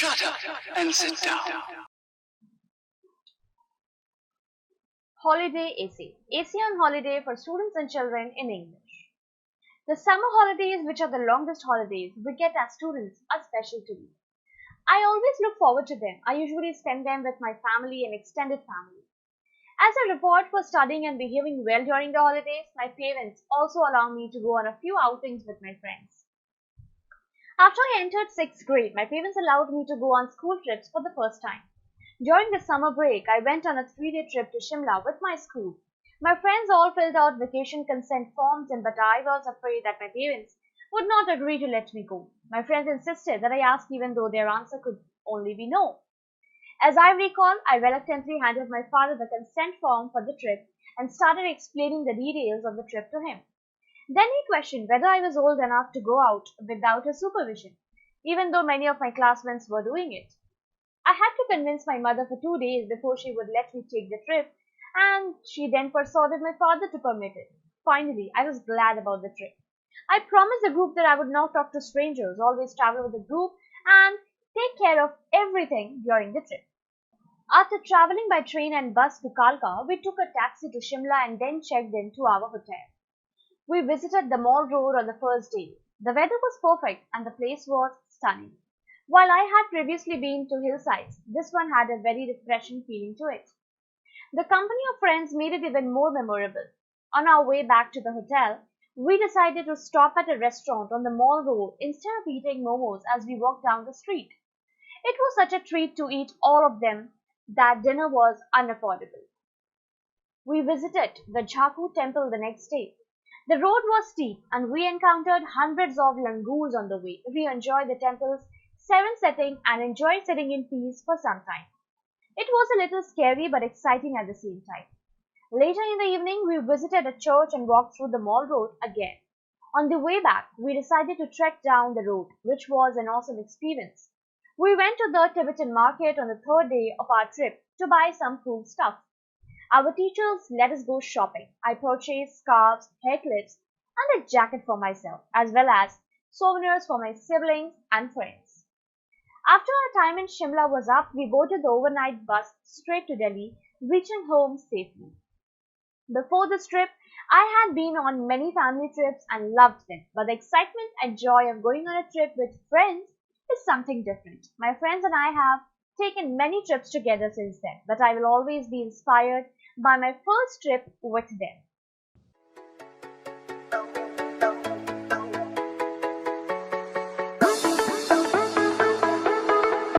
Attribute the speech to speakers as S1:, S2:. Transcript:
S1: Shut up and sit down.
S2: Holiday AC. AC on holiday for students and children in English. The summer holidays, which are the longest holidays we get as students, are special to me. I always look forward to them. I usually spend them with my family and extended family. As a reward for studying and behaving well during the holidays, my parents also allow me to go on a few outings with my friends. After I entered 6th grade, my parents allowed me to go on school trips for the first time. During the summer break, I went on a 3-day trip to Shimla with my school. My friends all filled out vacation consent forms, but I was afraid that my parents would not agree to let me go. My friends insisted that I ask even though their answer could only be no. As I recall, I reluctantly handed my father the consent form for the trip and started explaining the details of the trip to him. Then he questioned whether I was old enough to go out without his supervision, even though many of my classmates were doing it. I had to convince my mother for 2 days before she would let me take the trip, and she then persuaded my father to permit it. Finally, I was glad about the trip. I promised the group that I would not talk to strangers, always travel with the group, and take care of everything during the trip. After traveling by train and bus to Kalka, we took a taxi to Shimla and then checked in to our hotel. We visited the Mall Road on the first day. The weather was perfect and the place was stunning. While I had previously been to hillsides, this one had a very refreshing feeling to it. The company of friends made it even more memorable. On our way back to the hotel, we decided to stop at a restaurant on the Mall Road instead of eating momos as we walked down the street. It was such a treat to eat all of them that dinner was unaffordable. We visited the Jhaku temple the next day. The road was steep and we encountered hundreds of langurs on the way. We enjoyed the temple's 7th setting and enjoyed sitting in peace for some time. It was a little scary but exciting at the same time. Later in the evening, we visited a church and walked through the Mall Road again. On the way back, we decided to trek down the road, which was an awesome experience. We went to the Tibetan market on the 3rd day of our trip to buy some cool stuff. Our teachers let us go shopping. I purchased scarves, hair clips, and a jacket for myself, as well as souvenirs for my siblings and friends. After our time in Shimla was up, we boarded the overnight bus straight to Delhi, reaching home safely. Before this trip, I had been on many family trips and loved them, but the excitement and joy of going on a trip with friends is something different. My friends and I have taken many trips together since then, but I will always be inspired by my first trip with them.